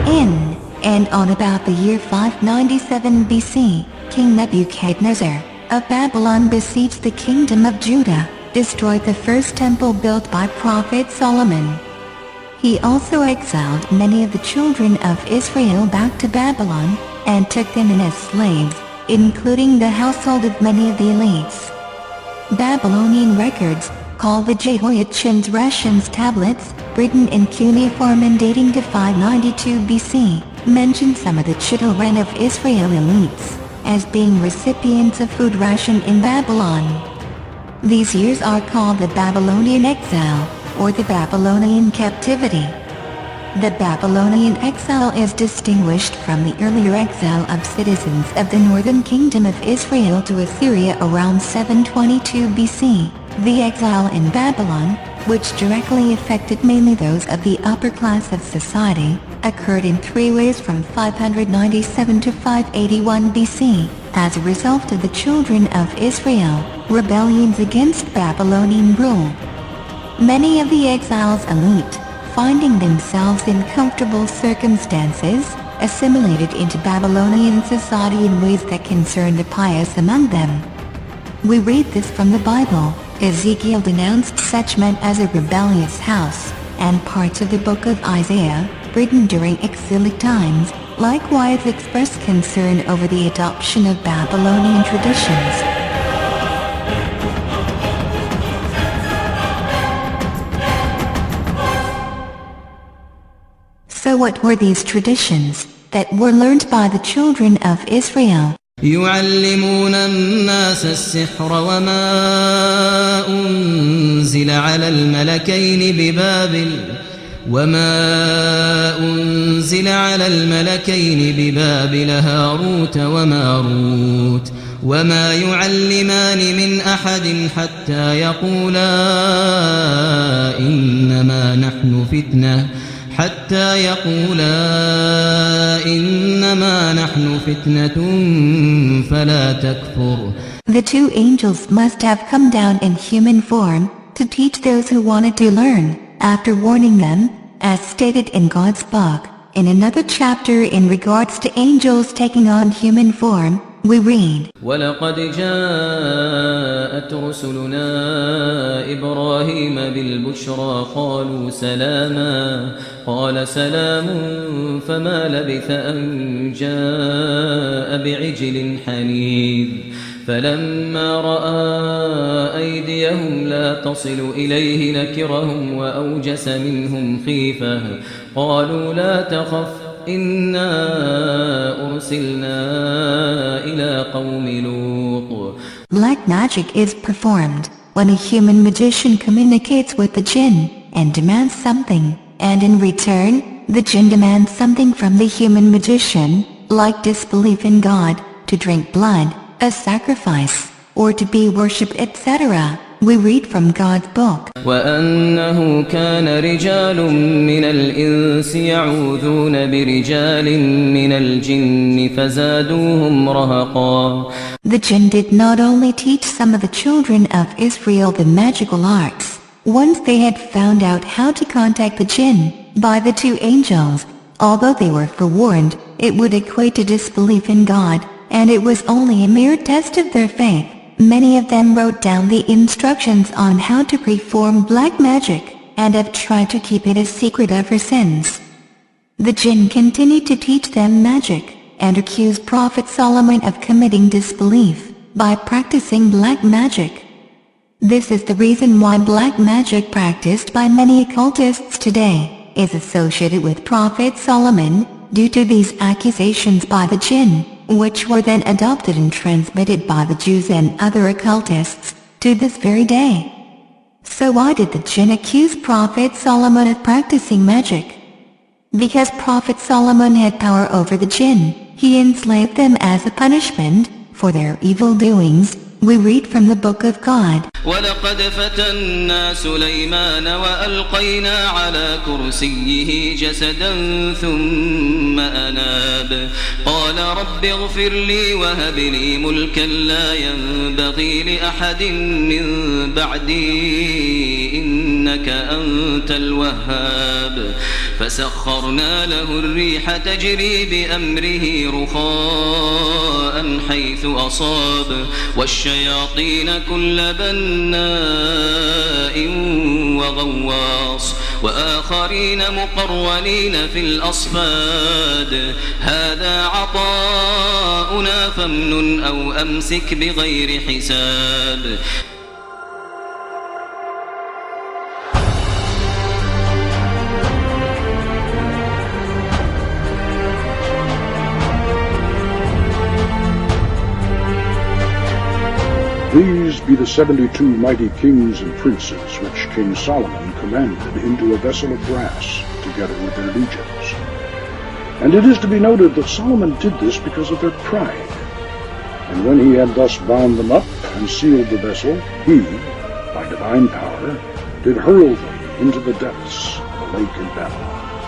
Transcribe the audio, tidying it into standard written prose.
In and on about the year 597 BC, King Nebuchadnezzar of Babylon besieged the kingdom of Judah, destroyed the first temple built by Prophet Solomon. He also exiled many of the children of Israel back to Babylon, and took them in as slaves, including the household of many of the elites. Babylonian records, called the Jehoiachin's Rations tablets, written in cuneiform and dating to 592 BC, mention some of the children of Israel elites as being recipients of food ration in Babylon. These years are called the Babylonian exile, or the Babylonian captivity. The Babylonian exile is distinguished from the earlier exile of citizens of the northern kingdom of Israel to Assyria around 722 BC. The exile in Babylon, which directly affected mainly those of the upper class of society, occurred in three ways from 597 to 581 BC, as a result of the children of Israel, rebellions against Babylonian rule. Many of the exiles' elite, finding themselves in comfortable circumstances, assimilated into Babylonian society in ways that concerned the pious among them. We read this from the Bible. Ezekiel denounced such men as a rebellious house, and parts of the book of Isaiah, written during exilic times, likewise expressed concern over the adoption of Babylonian traditions. So what were these traditions that were learned by the children of Israel? يعلمون الناس السحر وما أنزل على الملكين ببابل هاروت وماروت وما يعلمان من أحد حتى يقولا إنما نحن فتنة فلا تكفر. The two angels must have come down in human form to teach those who wanted to learn, after warning them, as stated in God's book. In another chapter in regards to angels taking on human form, we read, وَلَقَدْ جَاءَتْ رُسُلُنَا إِبْرَاهِيمَ بِالْبُشْرَى قَالُوا سَلَامًا قَالَ سَلَامٌ فَمَا لَبِثَ أَنْ جَاءَ بِعِجْلٍ حَنِيذٍ فَلَمَّا رَأَى أَيْدِيَهُمْ لَا تَصِلُ إِلَيْهِ نَكِرَهُمْ وَأَوْجَسَ مِنْهُمْ خِيفَةً قَالُوا لَا تَخَفْ إِنَّا أُرْسِلْنَا إِلَى قَوْمِ لُوطٍ. Black magic is performed when a human magician communicates with the jinn and demands something, and in return, the jinn demands something from the human magician, like disbelief in God, to drink blood, a sacrifice, or to be worshipped, etc. We read from God's book. وَأَنَّهُ كَانَ رِجَالٌ مِّنَ الْإِنسِ يَعُوذُونَ بِرِجَالٍ مِّنَ الْجِنِّ فَزَادُوهُمْ رَهَقًا. The jinn did not only teach some of the children of Israel the magical arts, once they had found out how to contact the jinn, by the two angels, although they were forewarned, it would equate to disbelief in God, and it was only a mere test of their faith. Many of them wrote down the instructions on how to perform black magic, and have tried to keep it a secret ever since. The jinn continued to teach them magic, and accused Prophet Solomon of committing disbelief, by practicing black magic. This is the reason why black magic practiced by many occultists today, is associated with Prophet Solomon, due to these accusations by the jinn, which were then adopted and transmitted by the Jews and other occultists, to this very day. So why did the jinn accuse Prophet Solomon of practicing magic? Because Prophet Solomon had power over the jinn, he enslaved them as a punishment for their evil doings. We read from the book of God. ولقد فتنا سليمان وألقينا على كرسيه جسدا ثم أناب قال رب اغفر لي وهب لي ملكا لا ينبغي لأحد من بعدي إنك أنت الوهاب فسخرنا له الريح تجري بأمره رخاء حيث أصاب والشياطين كل بناء وغواص وآخرين مقرنين في الأصفاد هذا عطاؤنا فامنن أو أمسك بغير حساب These be the 72 mighty kings and princes which King Solomon commanded into a vessel of brass, together with their legions. And it is to be noted that Solomon did this because of their pride. And when he had thus bound them up and sealed the vessel, he, by divine power, did hurl them into the depths of the lake in Babylon.